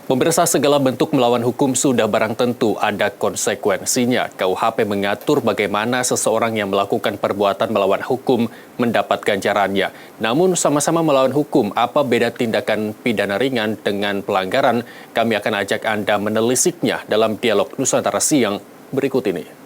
Pemirsa, segala bentuk melawan hukum sudah barang tentu ada konsekuensinya. KUHP mengatur bagaimana seseorang yang melakukan perbuatan melawan hukum mendapat ganjarannya. Namun sama-sama melawan hukum, apa beda tindakan pidana ringan dengan pelanggaran? Kami akan ajak Anda menelisiknya dalam dialog Nusantara Siang berikut ini.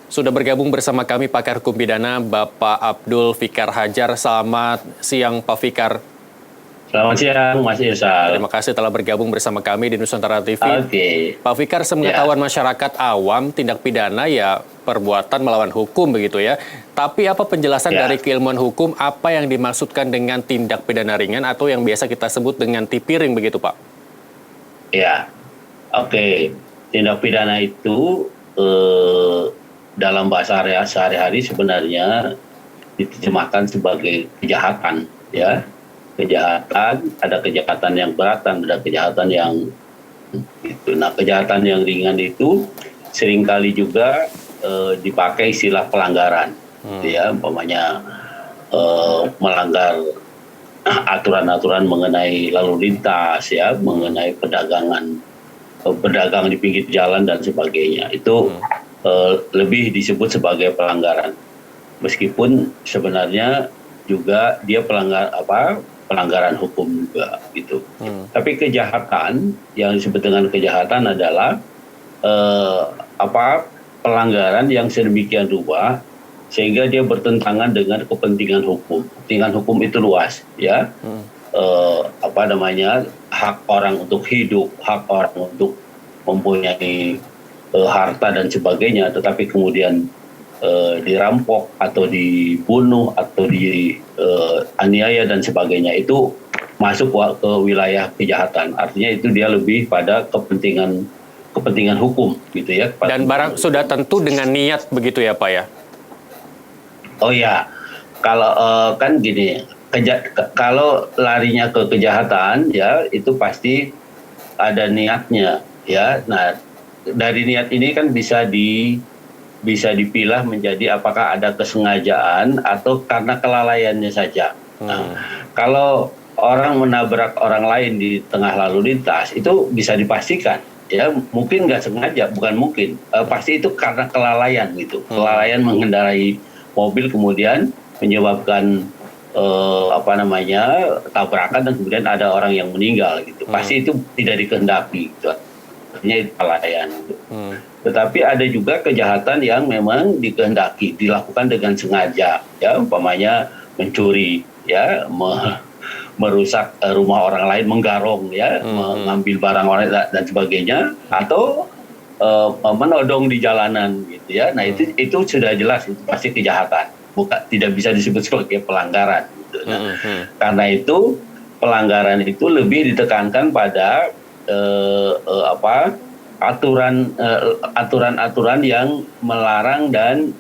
Sudah bergabung bersama kami pakar hukum pidana Bapak Abdul Fikar Hajar. Selamat siang Pak Fikar. Selamat siang Mas Irsal. Terima kasih telah bergabung bersama kami di Nusantara TV. Pak Fikar, sepengetahuan masyarakat awam, tindak pidana ya perbuatan melawan hukum begitu ya. Tapi apa penjelasan dari keilmuan hukum, apa yang dimaksudkan dengan tindak pidana ringan atau yang biasa kita sebut dengan tipiring begitu Pak? Ya, tindak pidana itu dalam bahasa sehari-hari sebenarnya diterjemahkan sebagai kejahatan, ya. Kejahatan, ada kejahatan yang berat dan ada kejahatan yang itu. Nah, kejahatan yang ringan itu seringkali juga dipakai istilah pelanggaran, ya, umpamanya melanggar aturan-aturan mengenai lalu lintas, ya, mengenai berdagang di pinggir jalan dan sebagainya. Itu lebih disebut sebagai pelanggaran, meskipun sebenarnya juga dia pelanggaran hukum juga gitu. Tapi kejahatan yang disebut dengan kejahatan adalah pelanggaran yang sedemikian rupa sehingga dia bertentangan dengan kepentingan hukum. Kepentingan hukum itu luas, ya. Hak orang untuk hidup, hak orang untuk mempunyai harta dan sebagainya, tetapi kemudian dirampok atau dibunuh atau dianiaya dan sebagainya, itu masuk ke wilayah kejahatan. Artinya itu dia lebih pada kepentingan hukum gitu ya. Dan barang sudah tentu dengan niat begitu ya Pak ya? Oh ya, kalau kan gini, kalau larinya ke kejahatan ya itu pasti ada niatnya ya. Nah, dari niat ini kan bisa dipilah menjadi apakah ada kesengajaan atau karena kelalaiannya saja. Nah, kalau orang menabrak orang lain di tengah lalu lintas itu bisa dipastikan, ya, mungkin nggak sengaja, bukan mungkin, pasti itu karena kelalaian gitu, kelalaian mengendarai mobil kemudian menyebabkan tabrakan dan kemudian ada orang yang meninggal gitu. Pasti itu tidak dikehendaki gitu. Artinya itu kelalaian. Tetapi ada juga kejahatan yang memang dikehendaki, dilakukan dengan sengaja, ya, umpamanya mencuri, ya, merusak rumah orang lain, menggarong, ya, mengambil barang orang lain dan sebagainya, atau menodong di jalanan, gitu ya. Nah itu sudah jelas, itu pasti kejahatan, tidak bisa disebut sebagai pelanggaran. Gitu. Nah, karena itu pelanggaran itu lebih ditekankan pada aturan-aturan yang melarang dan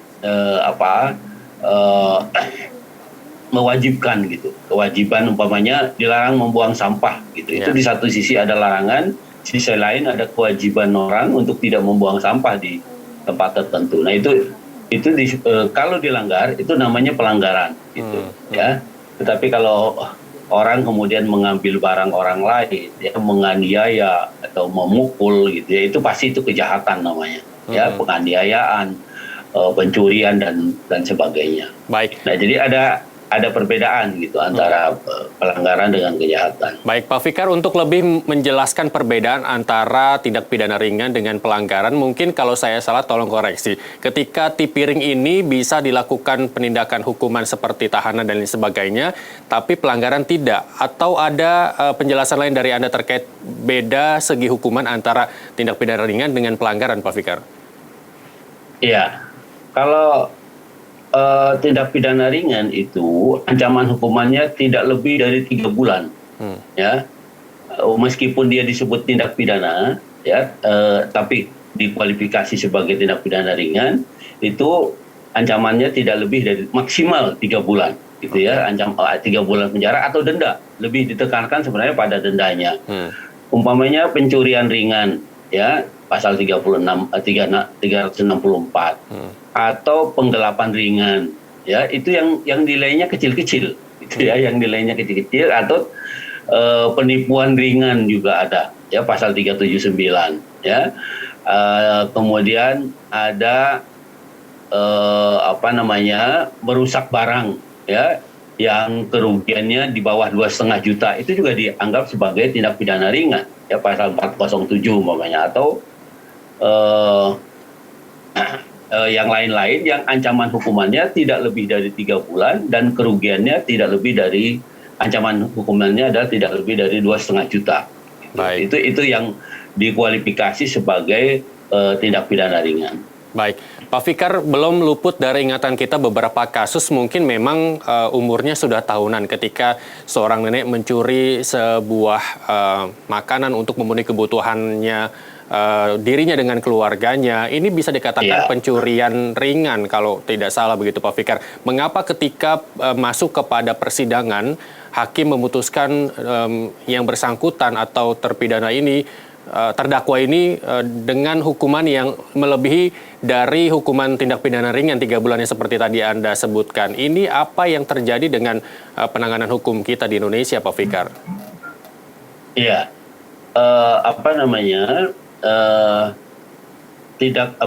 mewajibkan gitu. Kewajiban umpamanya dilarang membuang sampah gitu. Itu di satu sisi ada larangan, di sisi lain ada kewajiban orang untuk tidak membuang sampah di tempat tertentu. Nah, itu kalau dilanggar itu namanya pelanggaran gitu, ya. Tetapi kalau orang kemudian mengambil barang orang lain, ya, menganiaya atau memukul gitu ya, itu pasti itu kejahatan namanya, ya, penganiayaan, pencurian dan sebagainya. Baik. Nah, jadi ada perbedaan gitu antara pelanggaran dengan kejahatan. Baik, Pak Fikar, untuk lebih menjelaskan perbedaan antara tindak pidana ringan dengan pelanggaran, mungkin kalau saya salah tolong koreksi. Ketika tipiring ini bisa dilakukan penindakan hukuman seperti tahanan dan lain sebagainya, tapi pelanggaran tidak. Atau ada penjelasan lain dari Anda terkait beda segi hukuman antara tindak pidana ringan dengan pelanggaran, Pak Fikar? Iya, kalau tindak pidana ringan itu ancaman hukumannya tidak lebih dari 3 bulan, ya, meskipun dia disebut tindak pidana, ya, tapi dikualifikasi sebagai tindak pidana ringan, itu ancamannya tidak lebih dari maksimal 3 bulan, gitu ya, 3 bulan penjara atau denda, lebih ditekankan sebenarnya pada dendanya. Umpamanya pencurian ringan, ya, pasal 364, atau penggelapan ringan, ya itu yang nilainya kecil-kecil, gitu ya, yang nilainya kecil-kecil atau penipuan ringan juga ada, ya pasal 379, ya. Kemudian ada merusak barang, ya, yang kerugiannya di bawah 2,5 juta, itu juga dianggap sebagai tindak pidana ringan, ya pasal 407 umpamanya, atau yang lain-lain yang ancaman hukumannya tidak lebih dari 3 bulan dan kerugiannya tidak lebih dari, ancaman hukumannya adalah tidak lebih dari 2,5 juta. Baik. Itu yang dikualifikasi sebagai tindak pidana ringan. Baik, Pak Fikar, belum luput dari ingatan kita beberapa kasus mungkin memang umurnya sudah tahunan ketika seorang nenek mencuri sebuah makanan untuk memenuhi kebutuhannya dirinya dengan keluarganya. Ini bisa dikatakan pencurian ringan kalau tidak salah begitu, Pak Fikar. Mengapa ketika masuk kepada persidangan hakim memutuskan yang bersangkutan atau terpidana ini, terdakwa ini dengan hukuman yang melebihi dari hukuman tindak pidana ringan 3 bulannya seperti tadi Anda sebutkan. Ini apa yang terjadi dengan penanganan hukum kita di Indonesia, Pak Fikar? Iya,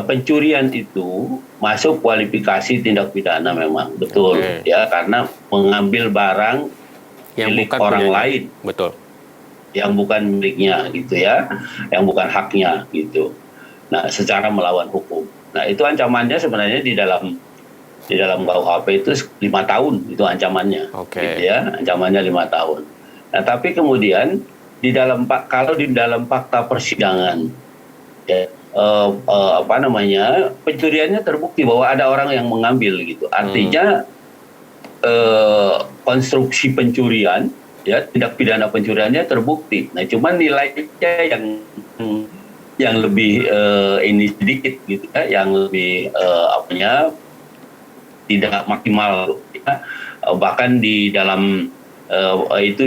pencurian itu masuk kualifikasi tindak pidana memang, betul. Ya, karena mengambil barang yang milik bukan orang punyanya. lain. Betul. Yang bukan miliknya, gitu ya, yang bukan haknya, gitu. Nah, secara melawan hukum. Nah, itu ancamannya sebenarnya di dalam KUHP itu 5 tahun itu ancamannya, gitu ya, ancamannya 5 tahun. Nah, tapi kemudian kalau di dalam fakta persidangan, ya, pencuriannya terbukti bahwa ada orang yang mengambil, gitu. Artinya konstruksi pencurian, ya, tindak pidana pencuriannya terbukti. Nah, cuman nilainya yang lebih ini sedikit, gitu ya, yang lebih tidak maksimal, ya. Bahkan di dalam itu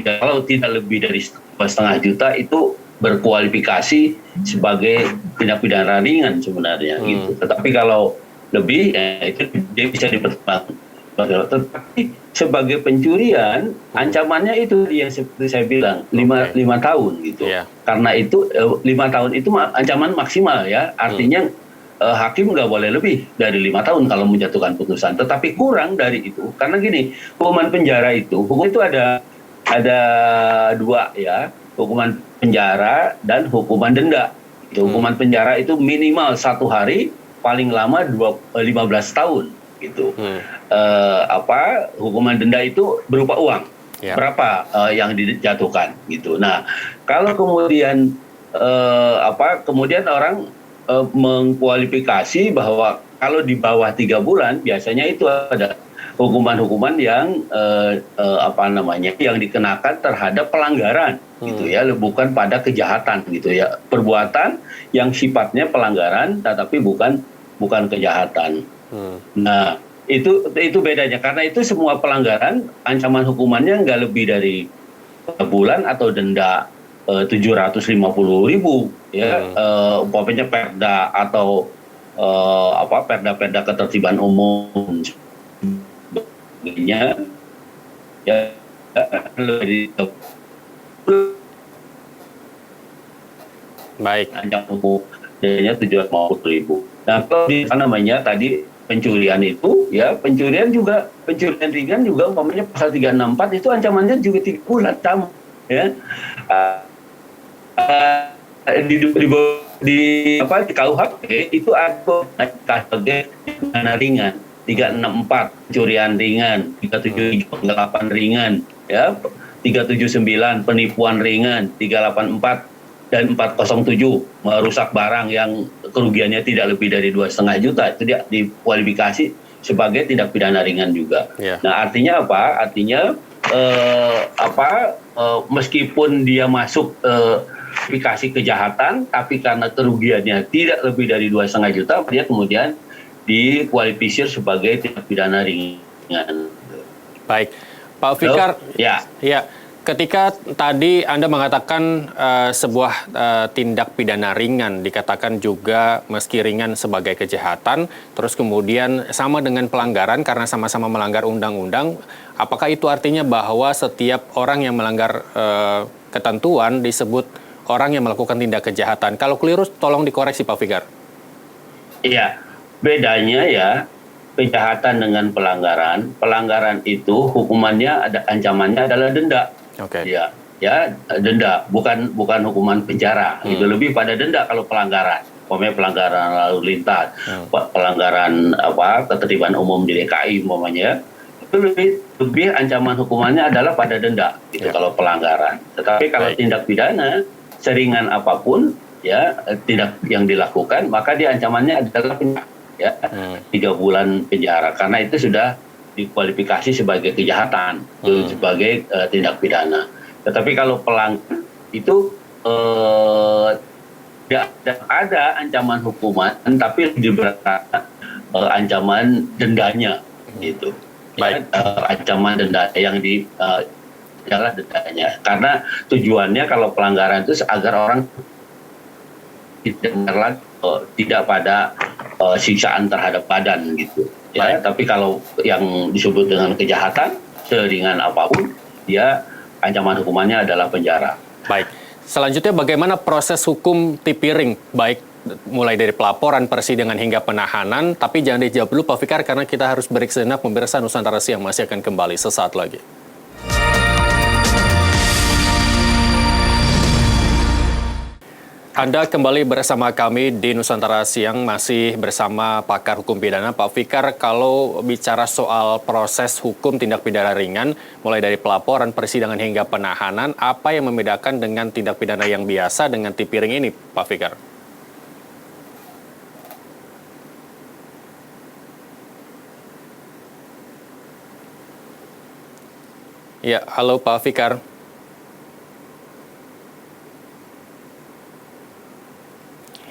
kalau tidak lebih dari 2,5 juta itu berkualifikasi sebagai tindak pidana ringan sebenarnya, gitu. Tetapi kalau lebih, ya, itu dia bisa dipertimbangkan. Tetapi sebagai pencurian, ancamannya itu yang seperti saya bilang 5 tahun, gitu. Karena itu 5 tahun itu ancaman maksimal, ya. Artinya hakim nggak boleh lebih dari 5 tahun kalau menjatuhkan putusan. Tetapi kurang dari itu, karena gini, hukuman penjara itu, hukum itu ada 2, ya, hukuman penjara dan hukuman denda. Hukuman penjara itu minimal 1 hari, paling lama 15 tahun, gitu. Hukuman denda itu berupa uang, berapa yang dijatuhkan, gitu. Nah, kalau kemudian kemudian orang mengkualifikasi bahwa kalau di bawah 3 bulan biasanya itu ada hukuman-hukuman yang yang dikenakan terhadap pelanggaran, gitu ya, bukan pada kejahatan, gitu ya, perbuatan yang sifatnya pelanggaran tetapi bukan kejahatan. Nah, itu bedanya, karena itu semua pelanggaran ancaman hukumannya nggak lebih dari 3 bulan atau denda 750.000, ya, umpamanya perda atau perda ketertiban umum, ya, lebih. Baik. Ancaman hukumnya 750.000. Nah, kalau di namanya tadi pencurian itu, ya, pencurian ringan juga umpamanya pasal 364 itu ancamannya juga 3 bulan sama, ya. Di KUHP itu ada sebagai pidana ringan 364 pencurian ringan, 378 ringan, ya, 379 penipuan ringan, 384 dan 407 merusak barang yang kerugiannya tidak lebih dari 2,5 juta, itu dia dikualifikasi sebagai tindak pidana ringan juga. Nah, artinya apa? Artinya meskipun dia masuk kualifikasi kejahatan, tapi karena kerugiannya tidak lebih dari 2,5 juta, dia kemudian dikualifikasi sebagai tindak pidana ringan. Baik, Pak Fikar. Ya. ketika tadi Anda mengatakan sebuah tindak pidana ringan, dikatakan juga meski ringan sebagai kejahatan, terus kemudian sama dengan pelanggaran karena sama-sama melanggar undang-undang, apakah itu artinya bahwa setiap orang yang melanggar ketentuan disebut orang yang melakukan tindak kejahatan? Kalau keliru, tolong dikoreksi Pak Fikar. Iya, bedanya ya, kejahatan dengan pelanggaran. Pelanggaran itu hukumannya ancamannya adalah denda. Oke. Ya, denda, bukan hukuman penjara. Itu lebih pada denda kalau pelanggaran. Umpamanya pelanggaran lalu lintas, pelanggaran ketertiban umum di DKI umpamanya, itu lebih ancaman hukumannya adalah pada denda gitu kalau pelanggaran. Tetapi kalau tindak pidana seringan apapun ya tidak yang dilakukan, maka dia ancamannya adalah penjara. Ya, 3 bulan penjara karena itu sudah dikualifikasi sebagai kejahatan, sebagai tindak pidana. Tetapi kalau pelanggaran itu tidak ada ancaman hukuman, tapi lebih berat ancaman dendanya, gitu. Ya, ancaman denda yang adalah dendanya. Karena tujuannya kalau pelanggaran itu agar orang tidak pada siksaan terhadap badan gitu ya. Tapi kalau yang disebut dengan kejahatan seringan apapun, dia ancaman hukumannya adalah penjara. Baik. Selanjutnya bagaimana proses hukum tipiring, baik mulai dari pelaporan, persidangan hingga penahanan? Tapi jangan dijawab dulu Pak Fikar karena kita harus break sejenak. Pemirsa Nusantara Siang masih akan kembali sesaat lagi. Anda kembali bersama kami di Nusantara Siang, masih bersama pakar hukum pidana Pak Fikar. Kalau bicara soal proses hukum tindak pidana ringan, mulai dari pelaporan, persidangan hingga penahanan, apa yang membedakan dengan tindak pidana yang biasa dengan tipiring ini, Pak Fikar? Ya, halo Pak Fikar.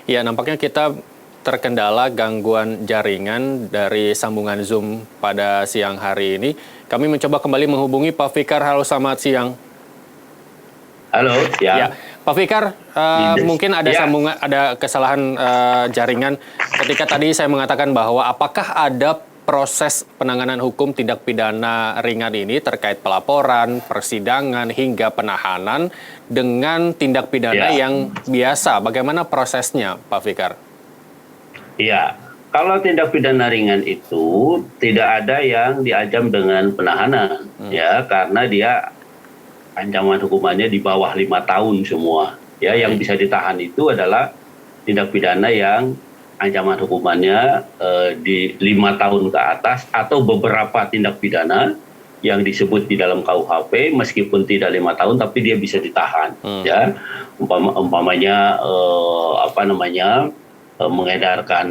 Ya, nampaknya kita terkendala gangguan jaringan dari sambungan Zoom pada siang hari ini. Kami mencoba kembali menghubungi Pak Fikar. Halo, selamat siang. Halo, ya. Pak Fikar, mungkin ada ada kesalahan jaringan. Ketika tadi saya mengatakan bahwa apakah ada proses penanganan hukum tindak pidana ringan ini terkait pelaporan, persidangan, hingga penahanan dengan tindak pidana yang biasa. Bagaimana prosesnya, Pak Fikar? Iya, kalau tindak pidana ringan itu tidak ada yang diancam dengan penahanan, ya, karena dia ancaman hukumannya di bawah 5 tahun semua. Ya, yang bisa ditahan itu adalah tindak pidana yang ancaman hukumannya di 5 tahun ke atas atau beberapa tindak pidana yang disebut di dalam KUHP meskipun tidak 5 tahun tapi dia bisa ditahan. Ya, umpamanya mengedarkan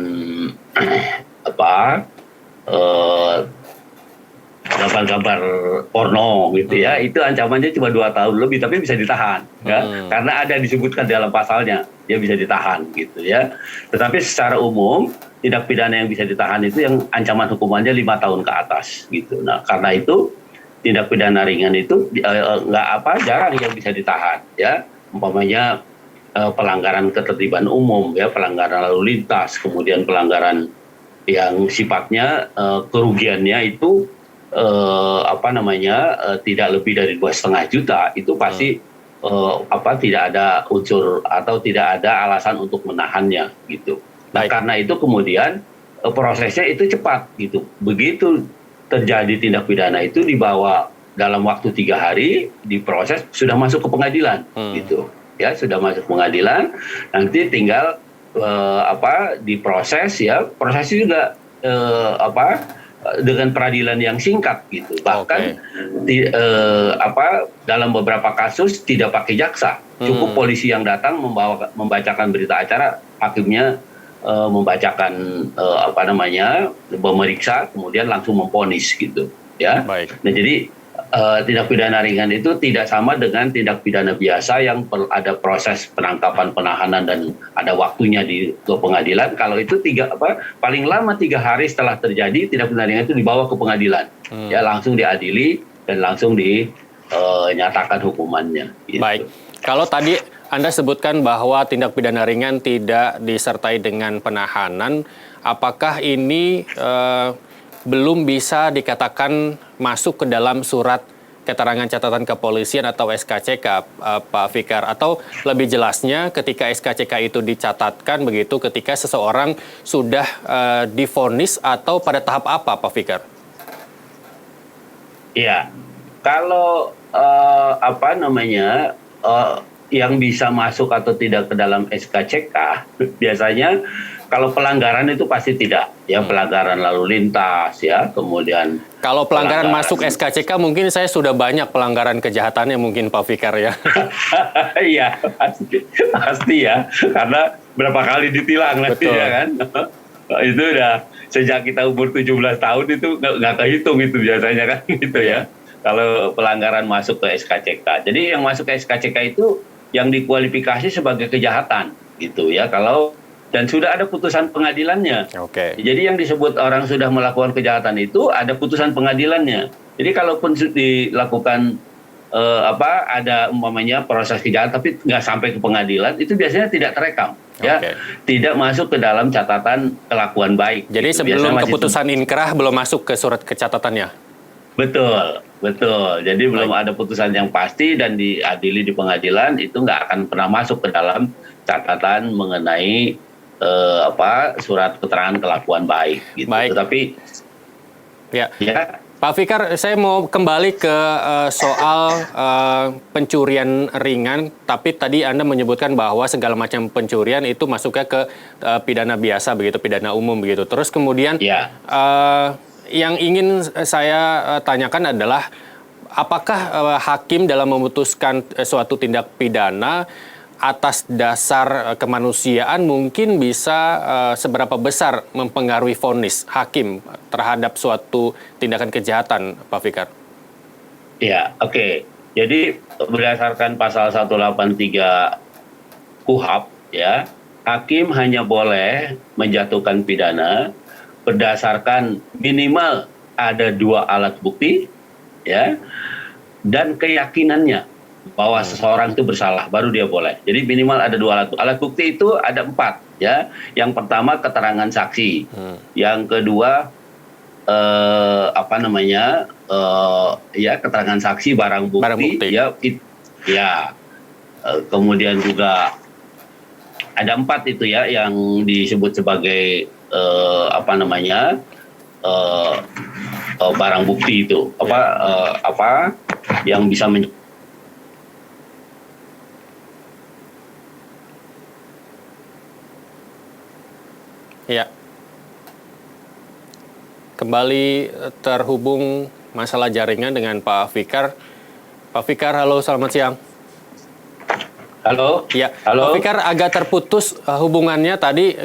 gambar-gambar porno gitu ya, itu ancamannya cuma 2 tahun lebih tapi bisa ditahan ya, karena ada disebutkan dalam pasalnya dia bisa ditahan gitu ya. Tetapi secara umum tindak pidana yang bisa ditahan itu yang ancaman hukumannya 5 tahun ke atas gitu. Nah, karena itu tindak pidana ringan itu jarang yang bisa ditahan ya. Umpamanya pelanggaran ketertiban umum ya, pelanggaran lalu lintas, kemudian pelanggaran yang sifatnya kerugiannya itu tidak lebih dari 2,5 juta, itu pasti tidak ada unsur atau tidak ada alasan untuk menahannya gitu. Nah, karena itu kemudian prosesnya itu cepat gitu. Begitu terjadi tindak pidana itu dibawa dalam waktu 3 hari, diproses sudah masuk ke pengadilan gitu. Ya, sudah masuk pengadilan, nanti tinggal diproses ya. Prosesnya juga dengan peradilan yang singkat gitu. Bahkan dalam beberapa kasus tidak pakai jaksa, cukup polisi yang datang membacakan berita acara, hakimnya membacakan memeriksa, kemudian langsung memvonis gitu ya. Nah, jadi tindak pidana ringan itu tidak sama dengan tindak pidana biasa yang ada proses penangkapan, penahanan dan ada waktunya ke pengadilan. Kalau itu paling lama 3 hari setelah terjadi tindak pidana ringan itu dibawa ke pengadilan, ya, langsung diadili dan langsung nyatakan hukumannya. Gitu. Baik, kalau tadi Anda sebutkan bahwa tindak pidana ringan tidak disertai dengan penahanan, apakah ini belum bisa dikatakan masuk ke dalam surat keterangan catatan kepolisian atau SKCK, Pak Fikar? Atau lebih jelasnya ketika SKCK itu dicatatkan begitu ketika seseorang sudah divonis atau pada tahap apa, Pak Fikar? Iya, kalau yang bisa masuk atau tidak ke dalam SKCK biasanya kalau pelanggaran itu pasti tidak, ya pelanggaran lalu lintas, ya kemudian. Kalau pelanggaran masuk SKCK mungkin saya sudah banyak pelanggaran kejahatannya mungkin Pak Fikar ya. Iya pasti ya, karena berapa kali ditilang nanti ya kan. Itu udah sejak kita umur 17 tahun itu nggak kehitung itu biasanya kan gitu ya. Kalau pelanggaran masuk ke SKCK. Jadi yang masuk ke SKCK itu yang dikualifikasi sebagai kejahatan gitu ya. Dan sudah ada putusan pengadilannya. Oke. Jadi yang disebut orang sudah melakukan kejahatan itu ada putusan pengadilannya. Jadi kalaupun dilakukan ada umpamanya proses kejahatan tapi nggak sampai ke pengadilan, itu biasanya tidak terekam. Ya, tidak masuk ke dalam catatan kelakuan baik. Jadi gitu. sebelum keputusan inkrah belum masuk ke surat kecatatannya? Betul. Jadi belum ada putusan yang pasti dan diadili di pengadilan, itu nggak akan pernah masuk ke dalam catatan mengenai surat keterangan kelakuan baik. Gitu. Baik. Tetapi ya. Pak Fikar, saya mau kembali ke soal pencurian ringan, tapi tadi Anda menyebutkan bahwa segala macam pencurian itu masuknya ke pidana biasa, begitu, pidana umum, begitu. Terus kemudian yang ingin saya tanyakan adalah apakah hakim dalam memutuskan suatu tindak pidana atas dasar kemanusiaan mungkin bisa seberapa besar mempengaruhi vonis hakim terhadap suatu tindakan kejahatan, Pak Fikar? Ya, oke. Jadi berdasarkan pasal 183 KUHP, ya, hakim hanya boleh menjatuhkan pidana berdasarkan minimal ada 2 alat bukti, ya, dan keyakinannya bahwa seseorang itu bersalah, baru dia boleh. Jadi minimal ada 2 alat bukti itu ada 4, ya. Yang pertama keterangan saksi, yang kedua keterangan saksi barang bukti. Kemudian juga ada 4 itu ya yang disebut sebagai barang bukti itu yang bisa Ya. Kembali terhubung masalah jaringan dengan Pak Fikar. Pak Fikar, halo, selamat siang. Halo. Ya, halo. Pak Fikar, agak terputus hubungannya tadi.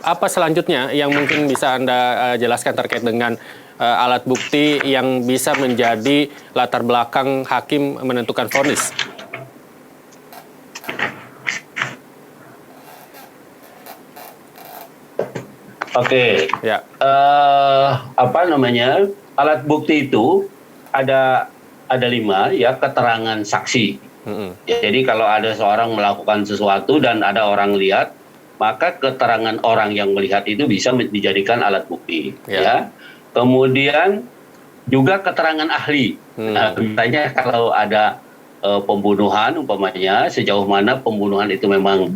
Apa selanjutnya yang mungkin bisa Anda jelaskan terkait dengan alat bukti yang bisa menjadi latar belakang hakim menentukan vonis? Oke. Ya. Alat bukti itu ada 5 ya, keterangan saksi. Ya, jadi kalau ada seorang melakukan sesuatu dan ada orang lihat, maka keterangan orang yang melihat itu bisa dijadikan alat bukti. Ya. Kemudian juga keterangan ahli. Nah, misalnya kalau ada pembunuhan umpamanya, sejauh mana pembunuhan itu memang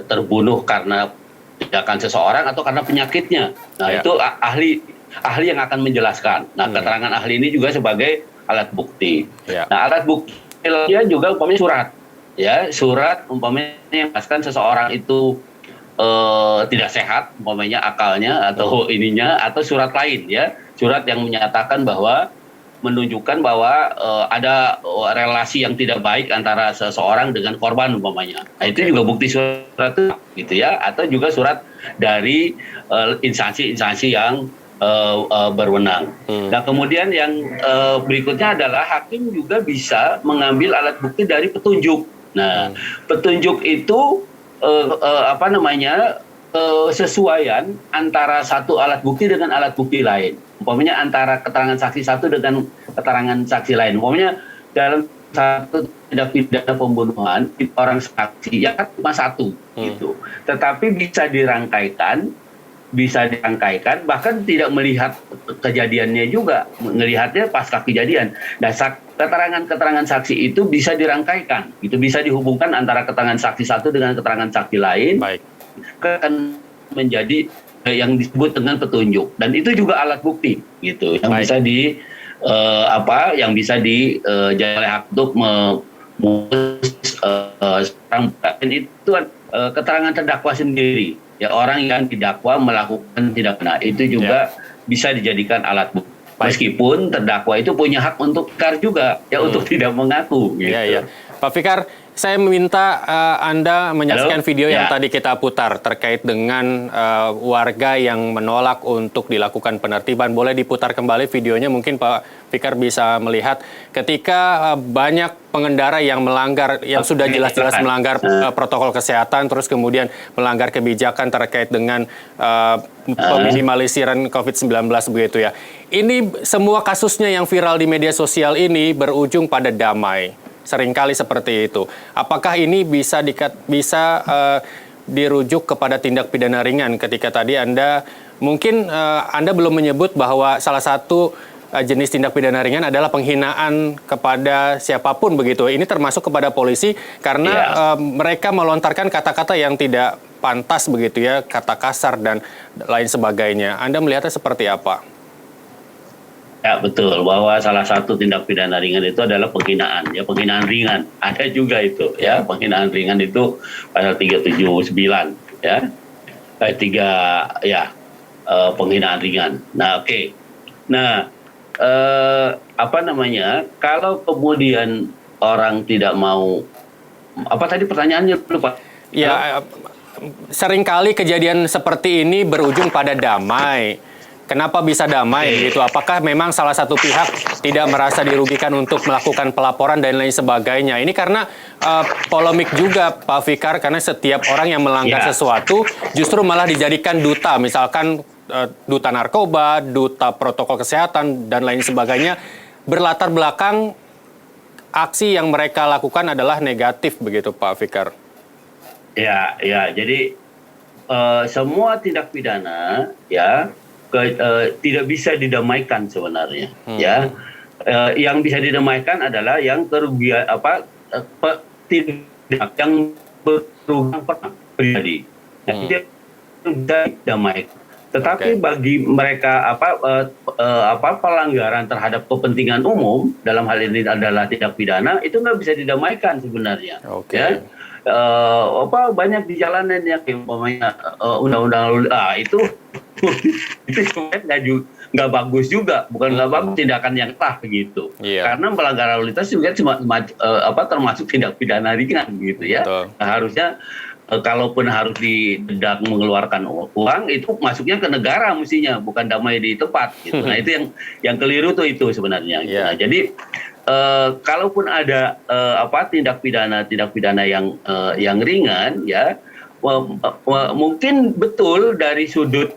terbunuh karena tindakan seseorang atau karena penyakitnya. Nah, itu ahli yang akan menjelaskan. Nah, keterangan ahli ini juga sebagai alat bukti. Nah, alat bukti juga umpamanya surat. Ya, surat umpamanya yang menjelaskan seseorang itu tidak sehat, umpamanya akalnya atau ininya, atau surat lain ya. Surat yang menyatakan bahwa menunjukkan bahwa ada relasi yang tidak baik antara seseorang dengan korban umpamanya. Nah, itu juga bukti surat gitu ya, atau juga surat dari instansi-instansi yang berwenang. Nah, kemudian yang berikutnya adalah hakim juga bisa mengambil alat bukti dari petunjuk. Nah, petunjuk itu kesesuaian antara satu alat bukti dengan alat bukti lain. Umpamanya antara keterangan saksi satu dengan keterangan saksi lain. Umpamanya dalam satu tindak pidana pembunuhan orang saksi ya kan cuma satu gitu. Tetapi bisa dirangkaikan bahkan tidak melihat kejadiannya juga, melihatnya pasca kejadian. Nah, keterangan saksi itu bisa dirangkaikan, itu bisa dihubungkan antara keterangan saksi satu dengan keterangan saksi lain. Baik. Akan menjadi yang disebut dengan petunjuk, dan itu juga alat bukti gitu yang Baik. bisa yang bisa oleh hak untuk memutus dan itu keterangan terdakwa sendiri ya, orang yang didakwa melakukan tindak pidana itu juga bisa dijadikan alat bukti. Baik. Meskipun terdakwa itu punya hak untuk ingkar juga ya, untuk tidak mengaku gitu. Iya. Pak Fikar, saya meminta Anda menyaksikan video yang tadi kita putar terkait dengan warga yang menolak untuk dilakukan penertiban. Boleh diputar kembali videonya, mungkin Pak Fikar bisa melihat ketika banyak pengendara yang melanggar, yang sudah jelas-jelas melanggar protokol kesehatan, terus kemudian melanggar kebijakan terkait dengan peminimalisir COVID-19 begitu ya. Ini semua kasusnya yang viral di media sosial ini berujung pada damai. Seringkali seperti itu. Apakah ini bisa dirujuk kepada tindak pidana ringan ketika tadi Anda mungkin Anda belum menyebut bahwa salah satu jenis tindak pidana ringan adalah penghinaan kepada siapapun begitu. Ini termasuk kepada polisi karena mereka melontarkan kata-kata yang tidak pantas begitu ya, kata kasar dan lain sebagainya. Anda melihatnya seperti apa? Ya betul, bahwa salah satu tindak pidana ringan itu adalah penghinaan, ya penghinaan ringan. Ada juga itu, ya penghinaan ringan itu pasal 379, ya penghinaan ringan. Nah oke. Nah kalau kemudian orang tidak mau, apa tadi pertanyaannya lupa? Ya, seringkali kejadian seperti ini berujung pada damai. Kenapa bisa damai gitu? Apakah memang salah satu pihak tidak merasa dirugikan untuk melakukan pelaporan dan lain sebagainya? Ini karena polemik juga Pak Fikar, karena setiap orang yang melanggar sesuatu justru malah dijadikan duta, misalkan duta narkoba, duta protokol kesehatan dan lain sebagainya, berlatar belakang aksi yang mereka lakukan adalah negatif begitu Pak Fikar. Ya, jadi semua tindak pidana ya tidak bisa didamaikan sebenarnya, ya. Yang bisa didamaikan adalah yang kerugian tindak yang berulang pribadi. Itu bisa didamaikan. Tetapi bagi mereka pelanggaran terhadap kepentingan umum, dalam hal ini adalah tindak pidana, itu nggak bisa didamaikan sebenarnya. Ya. Banyak di jalanan yang umpamanya undang-undang itu sebenarnya nggak bagus juga, bukan nggak bagus, tindakan yang sah begitu. Karena pelanggaran lalu lintas juga termasuk tindak pidana ringan gitu ya. Nah, harusnya kalaupun harus didenda mengeluarkan uang, itu masuknya ke negara mestinya, bukan damai di tempat gitu. Nah itu yang keliru tuh itu sebenarnya. Gitu. Nah, jadi kalaupun ada tindak pidana yang ringan ya, mungkin betul dari sudut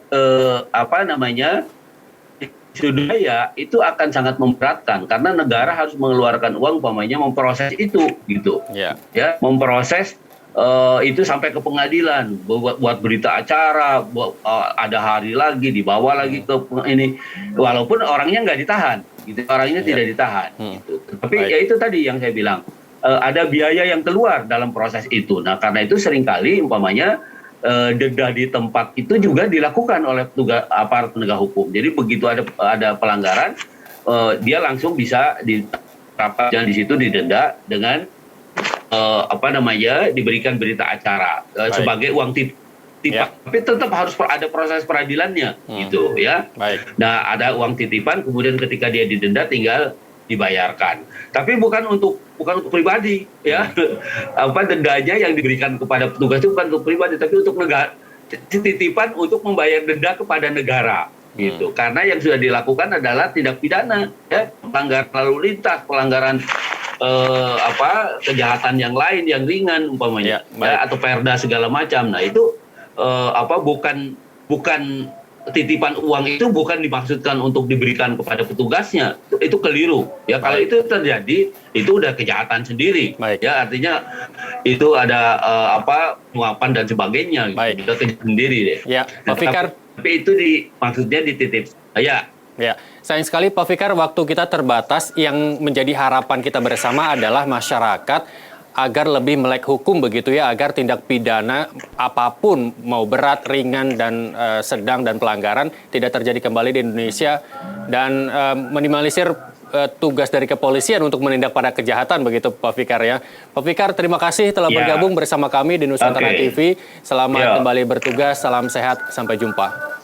sudut daya itu akan sangat memberatkan, karena negara harus mengeluarkan uang umpamanya memproses itu gitu. Ya, memproses itu sampai ke pengadilan, buat berita acara, ada hari lagi dibawa lagi ke ini, walaupun orangnya nggak ditahan gitu, orangnya tidak ditahan gitu. Tapi ya itu tadi yang saya bilang, ada biaya yang keluar dalam proses itu. Nah karena itu seringkali umpamanya denda di tempat itu juga dilakukan oleh aparat penegak hukum. Jadi begitu ada pelanggaran, dia langsung bisa diterapkan di situ, didenda dengan diberikan berita acara sebagai uang titipan. Tapi tetap harus ada proses peradilannya gitu ya. Nah ada uang titipan, kemudian ketika dia didenda tinggal dibayarkan. Tapi bukan untuk pribadi ya. Dendanya yang diberikan kepada petugas itu bukan untuk pribadi, tapi untuk negara, titipan untuk membayar denda kepada negara gitu. Karena yang sudah dilakukan adalah tindak pidana ya, pelanggaran lalu lintas, pelanggaran kejahatan yang lain yang ringan umpamanya ya, atau perda segala macam. Nah itu bukan titipan uang itu bukan dimaksudkan untuk diberikan kepada petugasnya, itu keliru ya. Kalau itu terjadi itu udah kejahatan sendiri. Baik. Ya, artinya itu ada penguapan dan sebagainya gitu. Udah kejahatan sendiri deh. Ya, Pak Fikar. Tapi itu maksudnya dititip saya. Ya, sayang sekali Pak Fikar, waktu kita terbatas. Yang menjadi harapan kita bersama adalah masyarakat agar lebih melek hukum begitu ya, agar tindak pidana apapun, mau berat, ringan, dan sedang, dan pelanggaran tidak terjadi kembali di Indonesia, dan minimalisir tugas dari kepolisian untuk menindak pada kejahatan begitu Pak Fikar ya. Pak Fikar, terima kasih telah bergabung bersama kami di Nusantara TV. Selamat kembali bertugas, salam sehat, sampai jumpa.